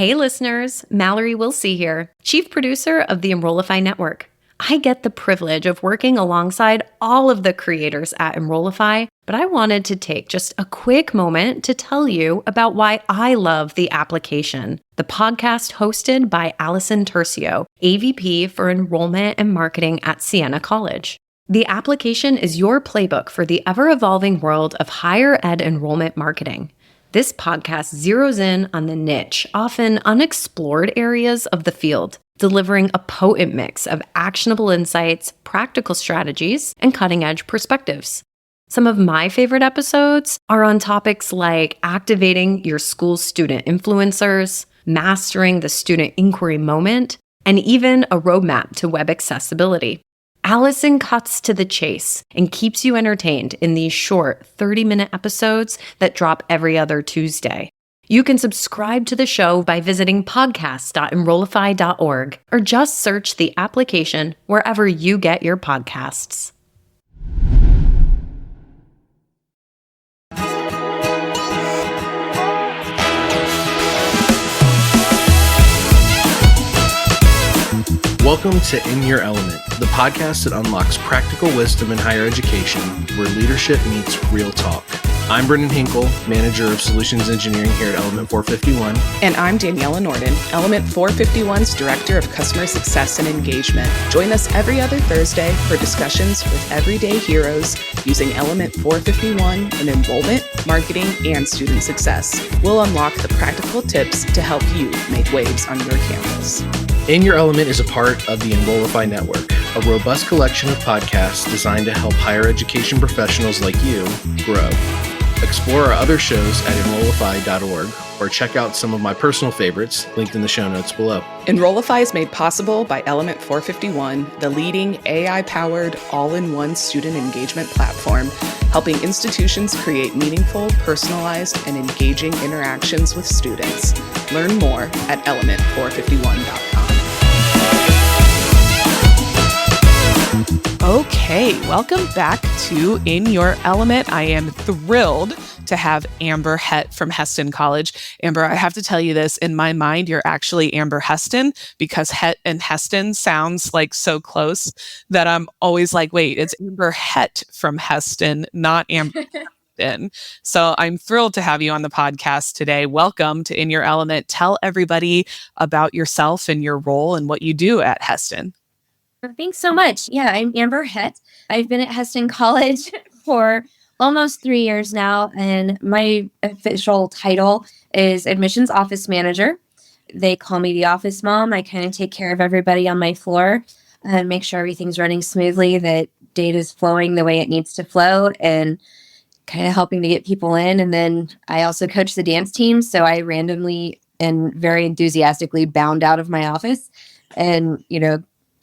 Hey listeners, Mallory Wilsey here, Chief Producer of the Enrollify Network. I get the privilege of working alongside all of the creators at Enrollify, but I wanted to take just a quick moment to tell you about why I love the application, the podcast hosted by Allison Tercio, AVP for Enrollment and Marketing at Siena College. The application is your playbook for the ever-evolving world of higher ed enrollment marketing. This podcast zeroes in on the niche, often unexplored areas of the field, delivering a potent mix of actionable insights, practical strategies, and cutting-edge perspectives. Some of my favorite episodes are on topics like activating your school's student influencers, mastering the student inquiry moment, and even a roadmap to web accessibility. Allison cuts to the chase and keeps you entertained in these short 30-minute episodes that drop every other Tuesday. You can subscribe to the show by visiting podcast.enrollify.org or just search the application wherever you get your podcasts. Welcome to In Your Element, the podcast that unlocks practical wisdom in higher education, where leadership meets real talk. I'm Brendan Hinkle, Manager of Solutions Engineering here at Element 451. And I'm Daniela Norden, Element 451's Director of Customer Success and Engagement. Join us every other Thursday for discussions with everyday heroes using Element 451 in enrollment, marketing, and student success. We'll unlock the practical tips to help you make waves on your campus. In Your Element is a part of the Enrollify Network, a robust collection of podcasts designed to help higher education professionals like you grow. Explore our other shows at enrollify.org or check out some of my personal favorites linked in the show notes below. Enrollify is made possible by Element 451, the leading AI-powered all-in-one student engagement platform, helping institutions create meaningful, personalized, and engaging interactions with students. Learn more at element451.com. Okay, welcome back to In Your Element. I am thrilled to have Amber Hett from Hesston College. Amber, I have to tell you this, in my mind, you're actually Amber Hesston, because Hett and Hesston sounds like so close that I'm always like, wait, it's Amber Hett from Hesston, not Amber Hesston. So I'm thrilled to have you on the podcast today. Welcome to In Your Element. Tell everybody about yourself and your role and what you do at Hesston. Thanks so much. Yeah, I'm Amber Hett. I've been at Hesston College for almost 3 years now, and my official title is Admissions Office Manager. They call me the office mom. I kind of take care of everybody on my floor and make sure everything's running smoothly, that data's flowing the way it needs to flow, and kind of helping to get people in. And then I also coach the dance team, so I randomly and very enthusiastically bound out of my office and,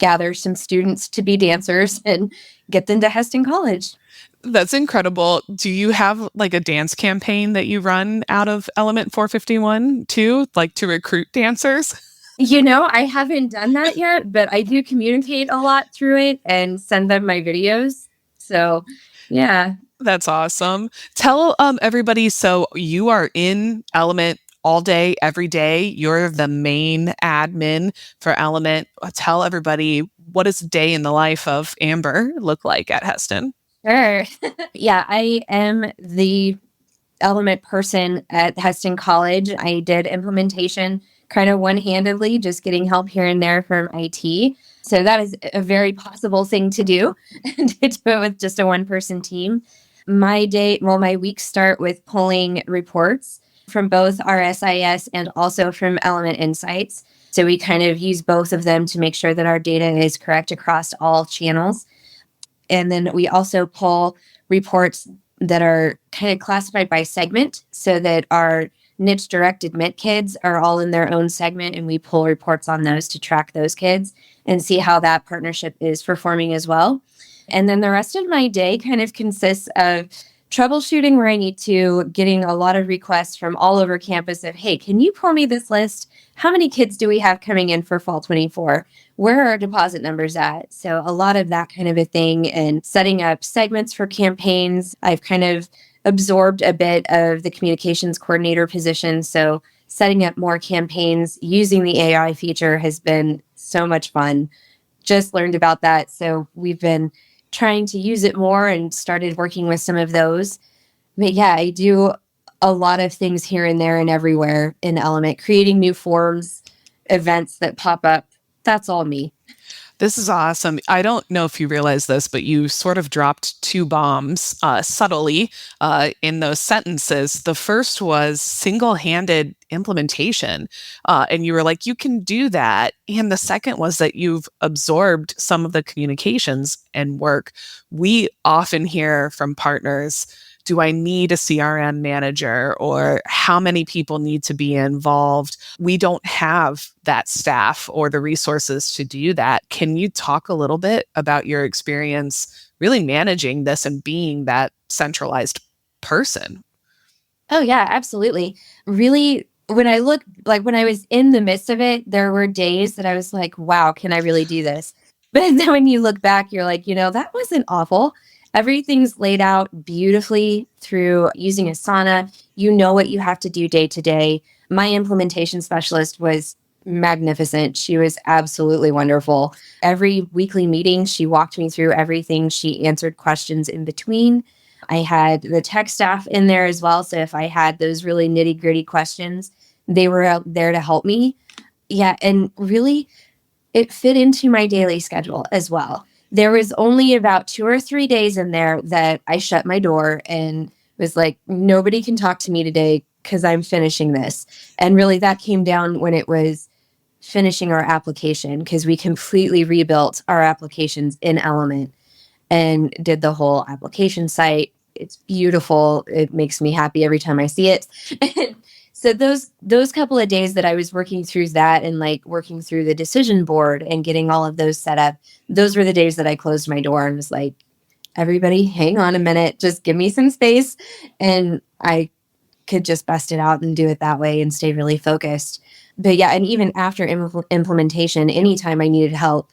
gather some students to be dancers and get them to Hesston College. That's incredible. Do you have like a dance campaign that you run out of Element 451 too, like to recruit dancers? I haven't done that yet, but I do communicate a lot through it and send them my videos. So, yeah. That's awesome. Tell everybody, so you are in Element all day, every day. You're the main admin for Element. Tell everybody, what does a day in the life of Amber look like at Hesston? Sure. Yeah, I am the Element person at Hesston College. I did implementation kind of one-handedly, just getting help here and there from IT. So that is a very possible thing to do, to do it with just a one-person team. My weeks start with pulling reports from both our SIS and also from Element Insights. So we kind of use both of them to make sure that our data is correct across all channels. And then we also pull reports that are kind of classified by segment, so that our niche direct admit kids are all in their own segment, and we pull reports on those to track those kids and see how that partnership is performing as well. And then the rest of my day kind of consists of troubleshooting where I need to, getting a lot of requests from all over campus of, hey, can you pull me this list? How many kids do we have coming in for fall 24? Where are our deposit numbers at? So a lot of that kind of a thing, and setting up segments for campaigns. I've kind of absorbed a bit of the communications coordinator position. So setting up more campaigns using the AI feature has been so much fun. Just learned about that. So we've been trying to use it more and started working with some of those. But yeah, I do a lot of things here and there and everywhere in Element, creating new forms, events that pop up. That's all me. This is awesome. I don't know if you realize this, but you sort of dropped two bombs subtly in those sentences. The first was single-handed implementation. And you were like, you can do that. And the second was that you've absorbed some of the communications and work. We often hear from partners, do I need a CRM manager, or how many people need to be involved? We don't have that staff or the resources to do that. Can you talk a little bit about your experience really managing this and being that centralized person? Oh, yeah, absolutely. Really, when I look, like when I was in the midst of it, there were days that I was like, wow, can I really do this? But then when you look back, you're like, that wasn't awful. Everything's laid out beautifully through using Asana. You know what you have to do day to day. My implementation specialist was magnificent. She was absolutely wonderful. Every weekly meeting, she walked me through everything. She answered questions in between. I had the tech staff in there as well. So if I had those really nitty gritty questions, they were out there to help me. Yeah. And really, it fit into my daily schedule as well. There was only about 2 or 3 days in there that I shut my door and was like, nobody can talk to me today because I'm finishing this. And really, that came down when it was finishing our application, because we completely rebuilt our applications in Element and did the whole application site. It's beautiful. It makes me happy every time I see it. So those couple of days that I was working through that and like working through the decision board and getting all of those set up, those were the days that I closed my door and was like, everybody, hang on a minute, just give me some space. And I could just bust it out and do it that way and stay really focused. But yeah, and even after implementation, anytime I needed help,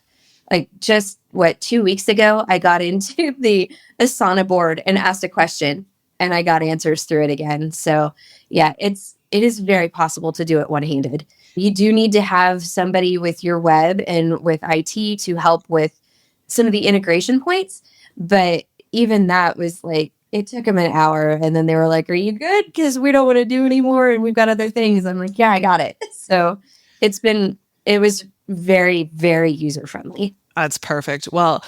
like just 2 weeks ago, I got into the Asana board and asked a question and I got answers through it again. So yeah, it is very possible to do it one-handed. You do need to have somebody with your web and with IT to help with some of the integration points. But even that was like, it took them an hour and then they were like, are you good? Because we don't want to do anymore and we've got other things. I'm like, yeah, I got it. So it was very, very user-friendly. That's perfect. Well,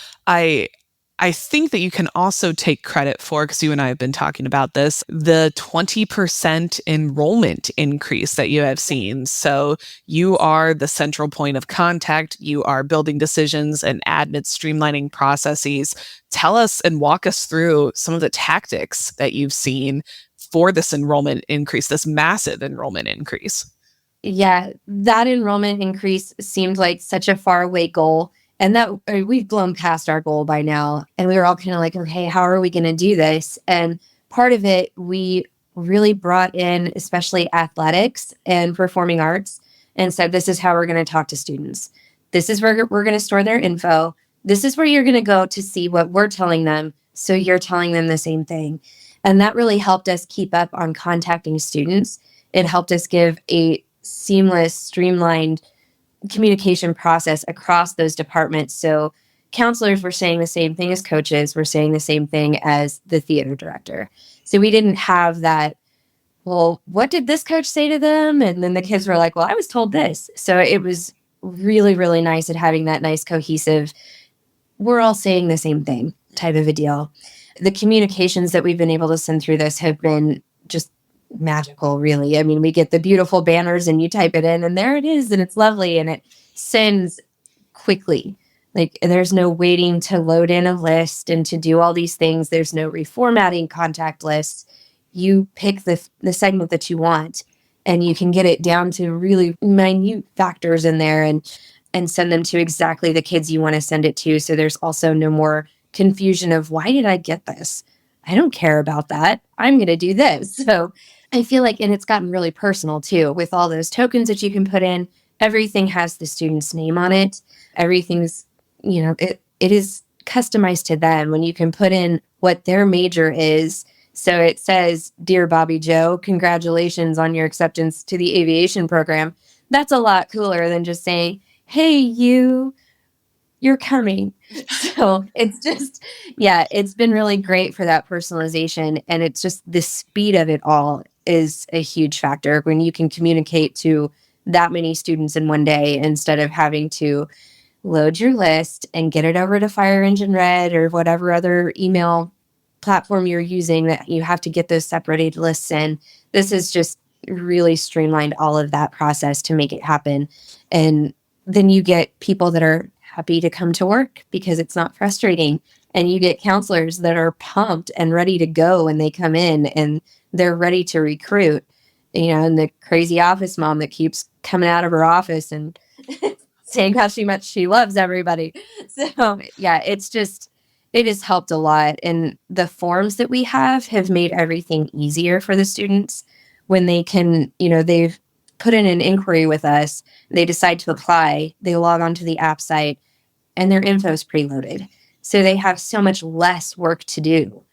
I think that you can also take credit for, because you and I have been talking about this, the 20% enrollment increase that you have seen. So you are the central point of contact. You are building decisions and admin streamlining processes. Tell us and walk us through some of the tactics that you've seen for this enrollment increase, this massive enrollment increase. Yeah, that enrollment increase seemed like such a faraway goal. And that we've blown past our goal by now. And we were all kind of like, okay, how are we going to do this? And part of it, we really brought in, especially athletics and performing arts, and said, this is how we're going to talk to students. This is where we're going to store their info. This is where you're going to go to see what we're telling them. So you're telling them the same thing. And that really helped us keep up on contacting students. It helped us give a seamless, streamlined communication process across those departments. So counselors were saying the same thing as coaches, were saying the same thing as the theater director. So we didn't have that, well, what did this coach say to them? And then the kids were like, well, I was told this. So it was really, really nice at having that nice cohesive, we're all saying the same thing type of a deal. The communications that we've been able to send through this have been just magical, really. I mean, we get the beautiful banners and you type it in and there it is and it's lovely and it sends quickly. Like there's no waiting to load in a list and to do all these things. There's no reformatting contact lists. You pick the segment that you want and you can get it down to really minute factors in there and send them to exactly the kids you want to send it to. So there's also no more confusion of why did I get this? I don't care about that. I'm going to do this. So I feel like, and it's gotten really personal too, with all those tokens that you can put in, everything has the student's name on it. Everything's, it is customized to them when you can put in what their major is, So it says, "Dear Bobby Joe, congratulations on your acceptance to the aviation program." That's a lot cooler than just saying, "Hey, you're coming." So it's just, yeah, it's been really great for that personalization. And it's just the speed of it all is a huge factor when you can communicate to that many students in one day instead of having to load your list and get it over to Fire Engine Red or whatever other email platform you're using that you have to get those separated lists in. This is just really streamlined all of that process to make it happen. And then you get people that are happy to come to work because it's not frustrating. And you get counselors that are pumped and ready to go when they come in and they're ready to recruit. And the crazy office mom that keeps coming out of her office and saying how much she loves everybody. So yeah, it has helped a lot. And the forms that we have made everything easier for the students when they can, they've put in an inquiry with us, they decide to apply, they log onto the app site, and their info is preloaded. So they have so much less work to do.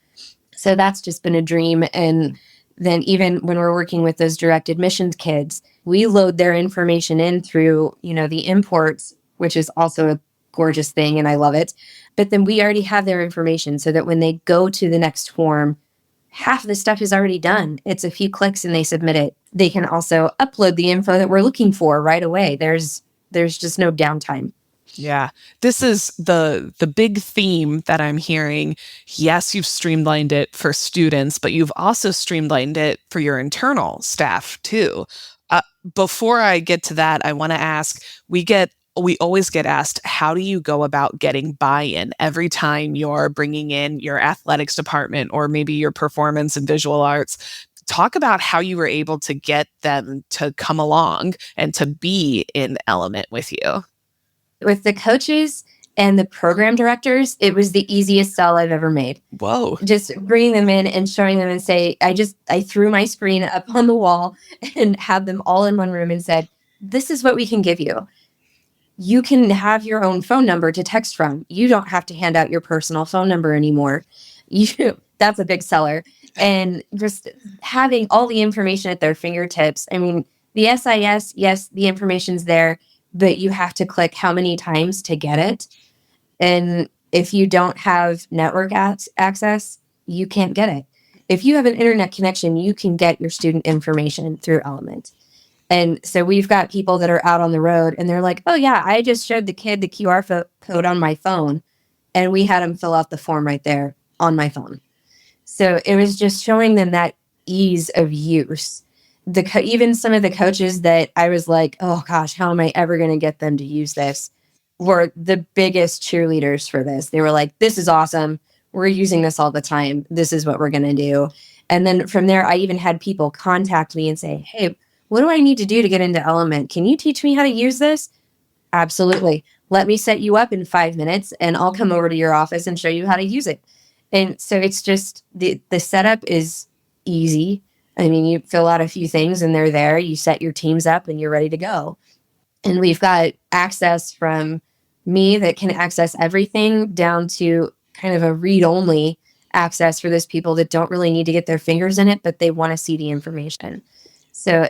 So that's just been a dream. And then even when we're working with those direct admissions kids, we load their information in through, the imports, which is also a gorgeous thing, and I love it. But then we already have their information so that when they go to the next form, half of the stuff is already done. It's a few clicks and they submit it. They can also upload the info that we're looking for right away. There's just no downtime. Yeah, this is the big theme that I'm hearing. Yes, you've streamlined it for students, but you've also streamlined it for your internal staff too. Before I get to that, I want to ask, we always get asked, how do you go about getting buy-in every time you're bringing in your athletics department or maybe your performance and visual arts? Talk about how you were able to get them to come along and to be in Element with you. With the coaches and the program directors, it was the easiest sell I've ever made. Whoa. Just bringing them in and showing them and say, I threw my screen up on the wall and had them all in one room and said, "This is what we can give you. You can have your own phone number to text from. You don't have to hand out your personal phone number anymore." That's a big seller. And just having all the information at their fingertips. I mean, the SIS, yes, the information's there, but you have to click how many times to get it. And if you don't have network access, you can't get it. If you have an internet connection, you can get your student information through Element. And so we've got people that are out on the road and they're like, "Oh yeah, I just showed the kid the QR code on my phone." And we had them fill out the form right there on my phone. So it was just showing them that ease of use. Even some of the coaches that I was like, "Oh gosh, how am I ever going to get them to use this?" were the biggest cheerleaders for this. They were like, "This is awesome. We're using this all the time. This is what we're going to do." And then from there, I even had people contact me and say, "Hey, what do I need to do to get into Element? Can you teach me how to use this?" "Absolutely. Let me set you up in 5 minutes and I'll come over to your office and show you how to use it." And so it's just the setup is easy. I mean, you fill out a few things and they're there. You set your teams up and you're ready to go. And we've got access from me that can access everything down to kind of a read-only access for those people that don't really need to get their fingers in it, but they want to see the information. So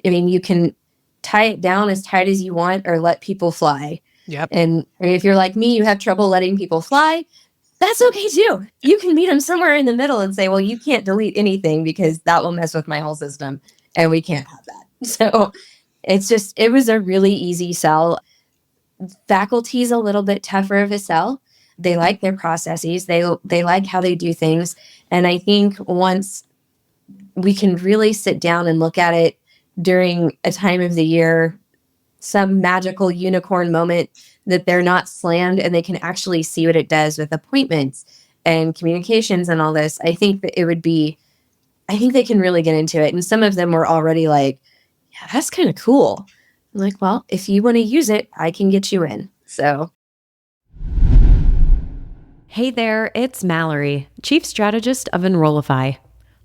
you can tie it down as tight as you want or let people fly. Yep. And if you're like me, you have trouble letting people fly, that's okay too. You can meet them somewhere in the middle and say, "Well, you can't delete anything because that will mess with my whole system and we can't have that." So it was a really easy sell. Faculty's a little bit tougher of a sell. They like their processes. They like how they do things. And I think once we can really sit down and look at it during a time of the year, some magical unicorn moment that they're not slammed and they can actually see what it does with appointments and communications and all this, I think that I think they can really get into it. And some of them were already like, "Yeah, that's kind of cool." I'm like, "Well, if you want to use it, I can get you in." So. Hey there, it's Mallory, Chief Strategist of Enrollify.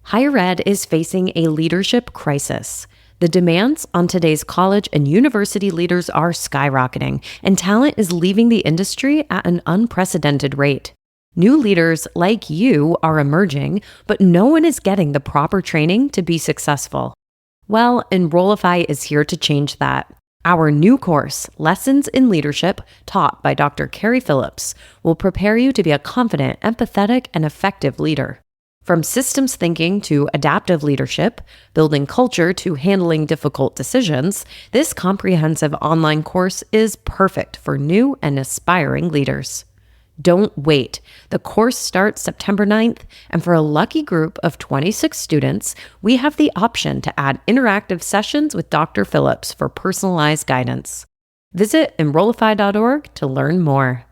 Higher ed is facing a leadership crisis. The demands on today's college and university leaders are skyrocketing, and talent is leaving the industry at an unprecedented rate. New leaders like you are emerging, but no one is getting the proper training to be successful. Well, Enrollify is here to change that. Our new course, Lessons in Leadership, taught by Dr. Carrie Phillips, will prepare you to be a confident, empathetic, and effective leader. From systems thinking to adaptive leadership, building culture to handling difficult decisions, this comprehensive online course is perfect for new and aspiring leaders. Don't wait. The course starts September 9th, and for a lucky group of 26 students, we have the option to add interactive sessions with Dr. Phillips for personalized guidance. Visit Enrollify.org to learn more.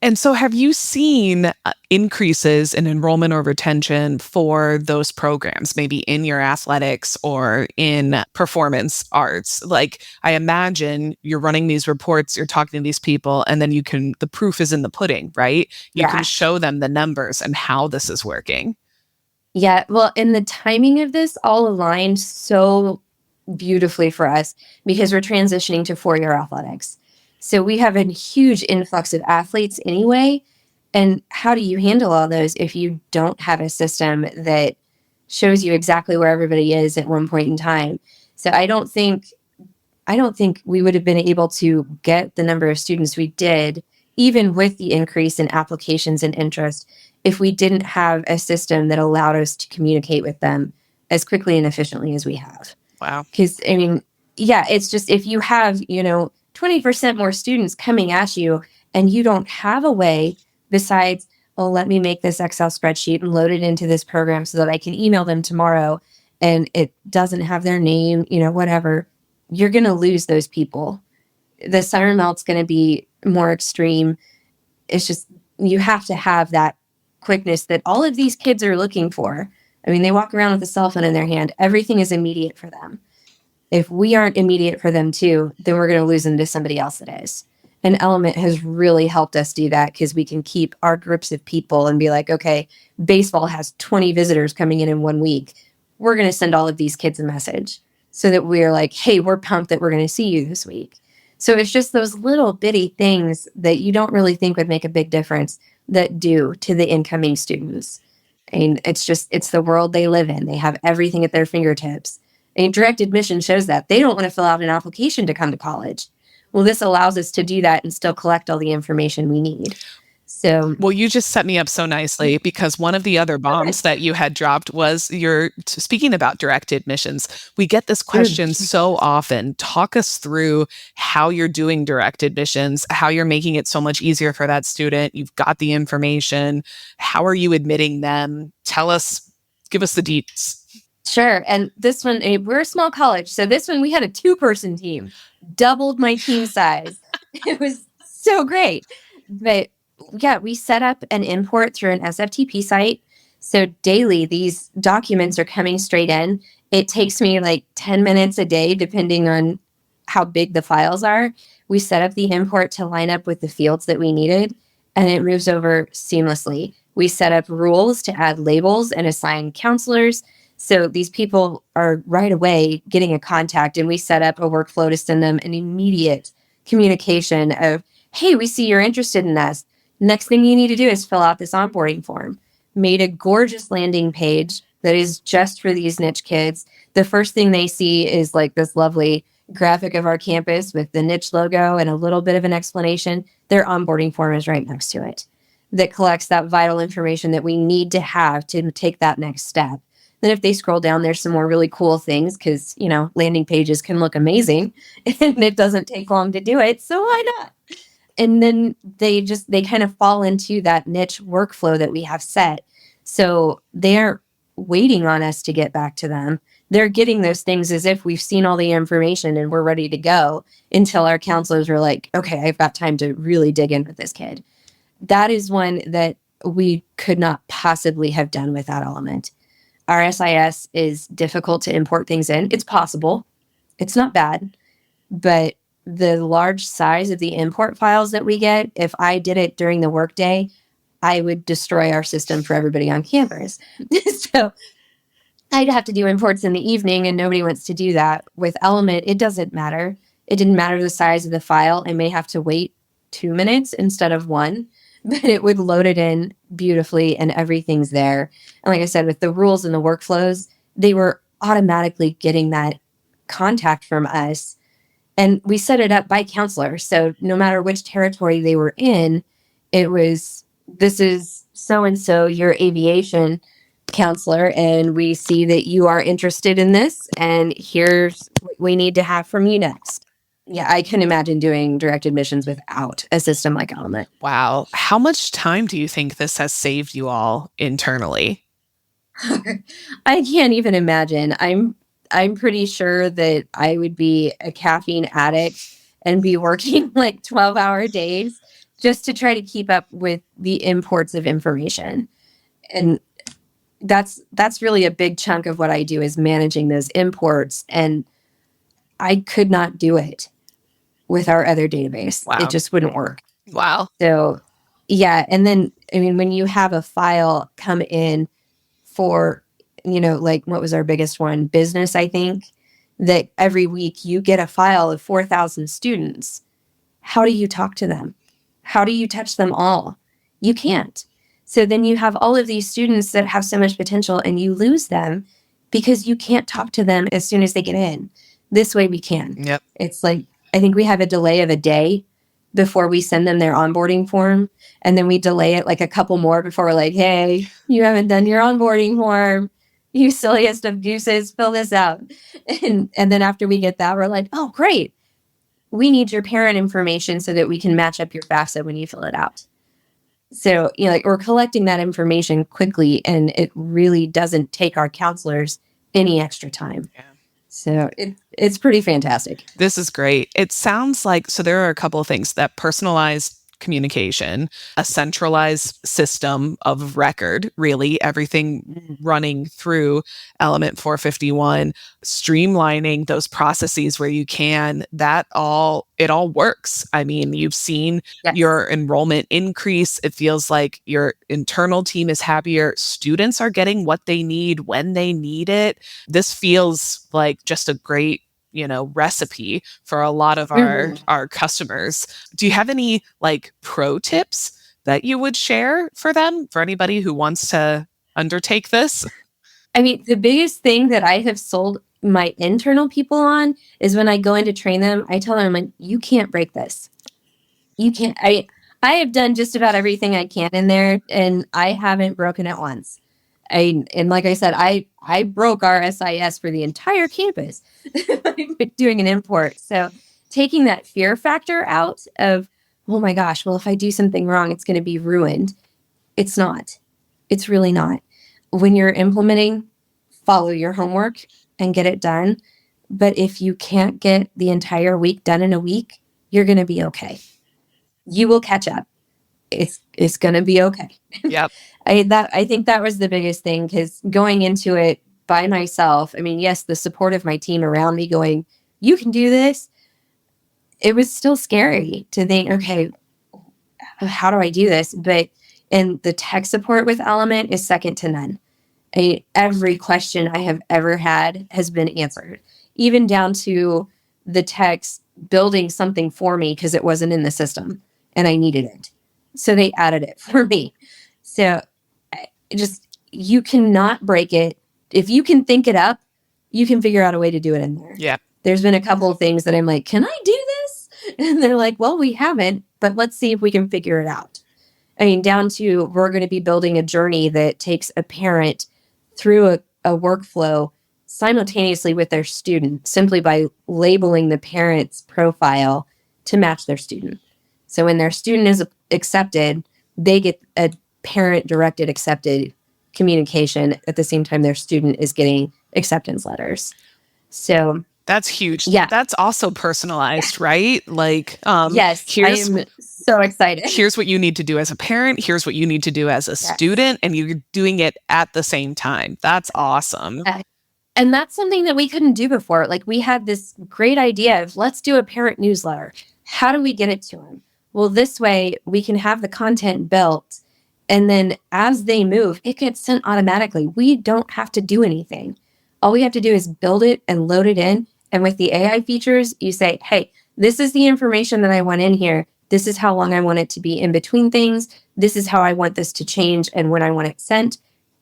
And so have you seen increases in enrollment or retention for those programs, maybe in your athletics or in performance arts? Like, I imagine you're running these reports, you're talking to these people, and then the proof is in the pudding, right? You can show them the numbers and how this is working. Yeah, well, and the timing of this all aligned so beautifully for us because we're transitioning to four-year athletics. So we have a huge influx of athletes anyway. And how do you handle all those if you don't have a system that shows you exactly where everybody is at one point in time? So I don't think we would have been able to get the number of students we did, even with the increase in applications and interest, if we didn't have a system that allowed us to communicate with them as quickly and efficiently as we have. Wow. Because, I mean, yeah, it's just if you have, 20% more students coming at you and you don't have a way besides, oh, let me make this Excel spreadsheet and load it into this program so that I can email them tomorrow and it doesn't have their name, whatever, you're going to lose those people. The summer melt's going to be more extreme. It's just, you have to have that quickness that all of these kids are looking for. I mean, they walk around with a cell phone in their hand. Everything is immediate for them. If we aren't immediate for them too, then we're going to lose them to somebody else that is. And Element has really helped us do that because we can keep our groups of people and be like, okay, baseball has 20 visitors coming in 1 week. We're going to send all of these kids a message so that we're like, hey, we're pumped that we're going to see you this week. So it's just those little bitty things that you don't really think would make a big difference that do to the incoming students. And it's the world they live in. They have everything at their fingertips. And direct admission shows that. They don't want to fill out an application to come to college. Well, this allows us to do that and still collect all the information we need. So, well, you just set me up so nicely because one of the other bombs that you had dropped was speaking about direct admissions. We get this question so often. Talk us through how you're doing direct admissions, how you're making it so much easier for that student. You've got the information. How are you admitting them? Give us the deets. Sure. And this one, we're a small college. So this one, we had a 2-person team, doubled my team size. It was so great. But yeah, we set up an import through an SFTP site. So daily, these documents are coming straight in. It takes me like 10 minutes a day, depending on how big the files are. We set up the import to line up with the fields that we needed, and it moves over seamlessly. We set up rules to add labels and assign counselors. So these people are right away getting a contact, and we set up a workflow to send them an immediate communication of, hey, we see you're interested in us. Next thing you need to do is fill out this onboarding form. Made a gorgeous landing page that is just for these niche kids. The first thing they see is like this lovely graphic of our campus with the niche logo and a little bit of an explanation. Their onboarding form is right next to it that collects that vital information that we need to have to take that next step. Then if they scroll down, there's some more really cool things because, landing pages can look amazing and it doesn't take long to do it. So why not? And then they kind of fall into that niche workflow that we have set. So they're waiting on us to get back to them. They're getting those things as if we've seen all the information and we're ready to go until our counselors are like, okay, I've got time to really dig in with this kid. That is one that we could not possibly have done without Element. Our SIS is difficult to import things in. It's possible. It's not bad. But the large size of the import files that we get, if I did it during the workday, I would destroy our system for everybody on campus. So I'd have to do imports in the evening, and nobody wants to do that. With Element, it doesn't matter. It didn't matter the size of the file. I may have to wait 2 minutes instead of 1, but it would load it in beautifully and everything's there. And like I said, with the rules and the workflows, they were automatically getting that contact from us. And we set it up by counselor. So no matter which territory they were in, it was, this is so-and-so, your aviation counselor, and we see that you are interested in this, and here's what we need to have from you next. Yeah, I couldn't imagine doing direct admissions without a system like Element. Wow. How much time do you think this has saved you all internally? I can't even imagine. I'm pretty sure that I would be a caffeine addict and be working like 12-hour days just to try to keep up with the imports of information. And that's really a big chunk of what I do, is managing those imports. And I could not do it with our other database. Wow. It just wouldn't work. Wow. So yeah. And then, I mean, when you have a file come in for, like what was our biggest one? Business, I think, that every week you get a file of 4,000 students. How do you talk to them? How do you touch them all? You can't. So then you have all of these students that have so much potential and you lose them because you can't talk to them as soon as they get in. This way we can. Yep. It's like, I think we have a delay of a day before we send them their onboarding form. And then we delay it like a couple more before we're like, hey, you haven't done your onboarding form. You silliest of gooses, fill this out. And then after we get that, we're like, oh, great. We need your parent information so that we can match up your FAFSA when you fill it out. So, like we're collecting that information quickly, and it really doesn't take our counselors any extra time. Yeah. So it's pretty fantastic. This is great. It sounds like, so there are a couple of things: that personalized communication, a centralized system of record, really everything running through Element 451, streamlining those processes where you can, it all works. I mean, you've seen your enrollment increase. It feels like your internal team is happier. Students are getting what they need when they need it. This feels like just a great recipe for a lot of our customers. Do you have any like pro tips that you would share for them, for anybody who wants to undertake this? I mean, the biggest thing that I have sold my internal people on is when I go in to train them, I tell them, I'm like, you can't break this. You can't. I have done just about everything I can in there, and I haven't broken it once. And like I said, I broke our SIS for the entire campus doing an import. So taking that fear factor out of, oh my gosh, well, if I do something wrong, it's going to be ruined. It's not. It's really not. When you're implementing, follow your homework and get it done. But if you can't get the entire week done in a week, you're going to be okay. You will catch up. It's going to be okay. Yep. I think that was the biggest thing, because going into it by myself, I mean, yes, the support of my team around me going, you can do this. It was still scary to think, okay, how do I do this? And the tech support with Element is second to none. Every question I have ever had has been answered, even down to the techs building something for me because it wasn't in the system and I needed it. So they added it for me. So you cannot break it. If you can think it up, you can figure out a way to do it in there. Yeah. There's been a couple of things that I'm like, can I do this? And they're like, well, we haven't, but let's see if we can figure it out. I mean, down to, we're going to be building a journey that takes a parent through a workflow simultaneously with their student, simply by labeling the parent's profile to match their student. So when their student is accepted, they get a parent-directed accepted communication at the same time their student is getting acceptance letters. So that's huge. Yeah. That's also personalized, right? Like, yes, I am so excited. Here's what you need to do as a parent. Here's what you need to do as a student. And you're doing it at the same time. That's awesome. And that's something that we couldn't do before. Like, we had this great idea of, let's do a parent newsletter. How do we get it to them? Well, this way we can have the content built, and then as they move, it gets sent automatically. We don't have to do anything. All we have to do is build it and load it in. And with the AI features, you say, hey, this is the information that I want in here. This is how long I want it to be in between things. This is how I want this to change and when I want it sent.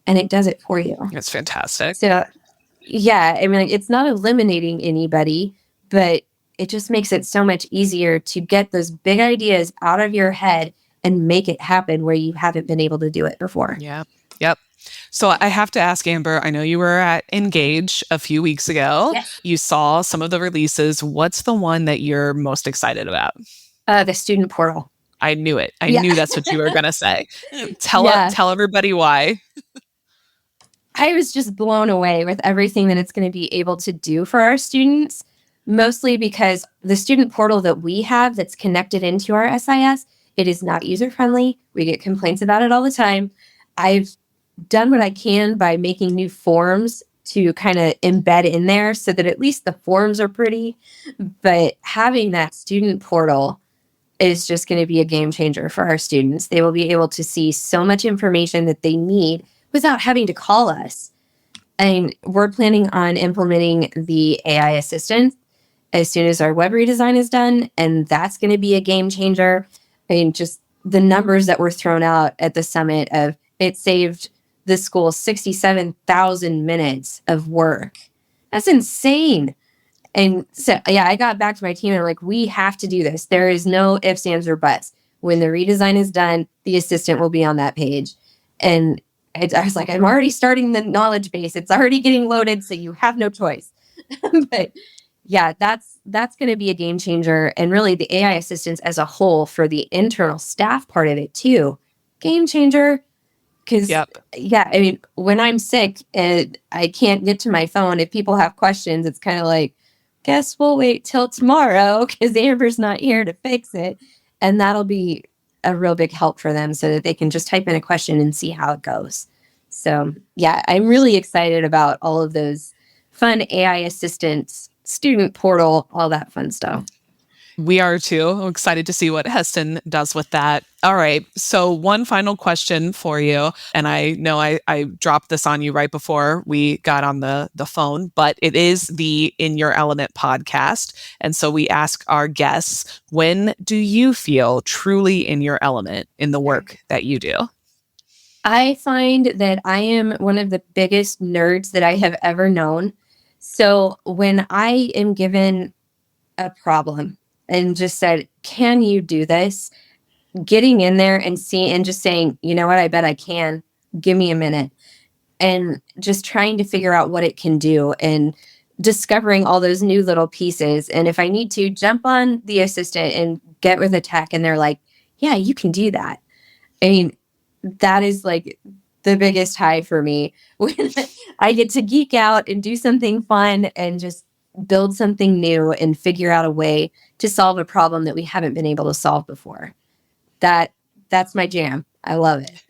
And it does it for you. That's fantastic. So, yeah, I mean, it's not eliminating anybody, but it just makes it so much easier to get those big ideas out of your head and make it happen where you haven't been able to do it before. Yeah. Yep. So I have to ask, Amber, I know you were at Engage a few weeks ago. Yes. You saw some of the releases. What's the one that you're most excited about? The student portal. I knew it. I knew that's what you were going to say. Tell everybody why. I was just blown away with everything that it's going to be able to do for our students, mostly because the student portal that we have that's connected into our SIS, it is not user-friendly. We get complaints about it all the time. I've done what I can by making new forms to kind of embed in there so that at least the forms are pretty. But having that student portal is just going to be a game changer for our students. They will be able to see so much information that they need without having to call us. And we're planning on implementing the AI assistant as soon as our web redesign is done. And that's going to be a game changer. I mean, just the numbers that were thrown out at the summit of it saved the school 67,000 minutes of work. That's insane. And so, yeah, I got back to my team and I'm like, we have to do this. There is no ifs, ands, or buts. When the redesign is done, the assistant will be on that page. And I was like, I'm already starting the knowledge base. It's already getting loaded, so you have no choice. But yeah, that's going to be a game changer. And really the AI assistants as a whole for the internal staff part of it too, game changer. Because, yeah, I mean, when I'm sick and I can't get to my phone, if people have questions, it's kind of like, guess we'll wait till tomorrow because Amber's not here to fix it. And that'll be a real big help for them so that they can just type in a question and see how it goes. So, yeah, I'm really excited about all of those fun AI assistants, student portal, all that fun stuff. We are too. I'm excited to see what Hesston does with that. All right. So one final question for you. And I know I dropped this on you right before we got on the phone, but it is the In Your Element podcast. And so we ask our guests, when do you feel truly in your element in the work that you do? I find that I am one of the biggest nerds that I have ever known. So when I am given a problem, and just said, can you do this? Getting in there and just saying, you know what, I bet I can. Give me a minute. And just trying to figure out what it can do and discovering all those new little pieces. And if I need to, jump on the assistant and get with a tech and they're like, yeah, you can do that. I mean, that is like the biggest high for me when I get to geek out and do something fun and just build something new and figure out a way to solve a problem that we haven't been able to solve before. That's my jam. I love it.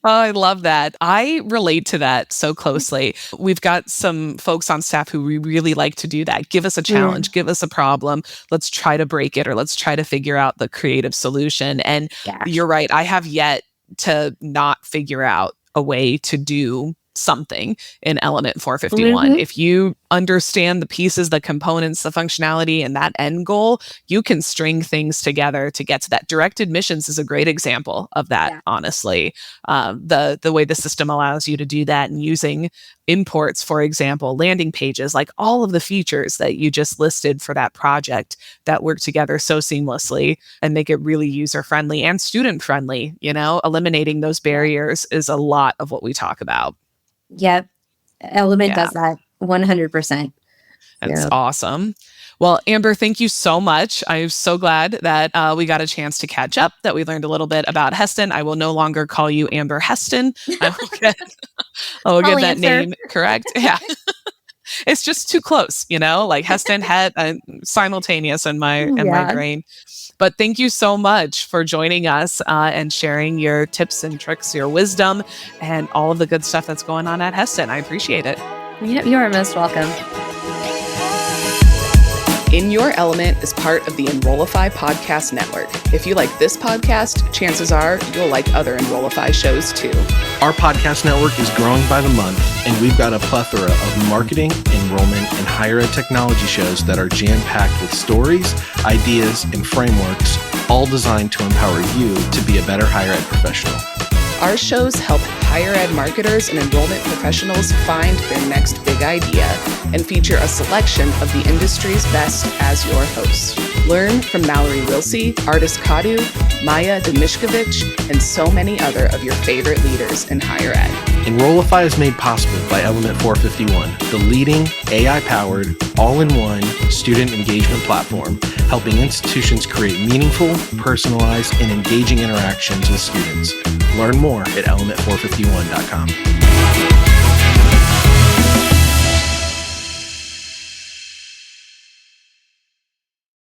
Oh, I love that. I relate to that so closely. We've got some folks on staff who we really like to do that. Give us a challenge, give us a problem. Let's try to break it or let's try to figure out the creative solution. And you're right. I have yet to not figure out a way to do something in Element 451. If you understand the pieces, the components, the functionality, and that end goal, you can string things together to get to that. Direct admissions is a great example of that, honestly. The way the system allows you to do that and using imports, for example, landing pages, like all of the features that you just listed for that project that work together so seamlessly and make it really user-friendly and student-friendly, eliminating those barriers is a lot of what we talk about. Yep. Element does that 100%. That's awesome. Well, Amber, thank you so much. I'm so glad that we got a chance to catch up, that we learned a little bit about Hesston. I will no longer call you Amber Hesston. I will get that name correct. Yeah. It's just too close, like Hesston, Hett, simultaneous in my brain. But thank you so much for joining us and sharing your tips and tricks, your wisdom, and all of the good stuff that's going on at Hesston. I appreciate it. Yep, you are most welcome. In Your Element is part of the Enrollify podcast network. If you like this podcast, chances are you'll like other Enrollify shows too. Our podcast network is growing by the month, and we've got a plethora of marketing, enrollment, and higher ed technology shows that are jam-packed with stories, ideas, and frameworks all designed to empower you to be a better higher ed professional. Our shows help higher ed marketers and enrollment professionals find their next big idea and feature a selection of the industry's best as your host. Learn from Mallory Wilsey, Artis Kadu, Maya Demishkovich, and so many other of your favorite leaders in higher ed. Enrollify is made possible by Element 451, the leading AI-powered, all-in-one student engagement platform, helping institutions create meaningful, personalized, and engaging interactions with students. Learn more at element451.com.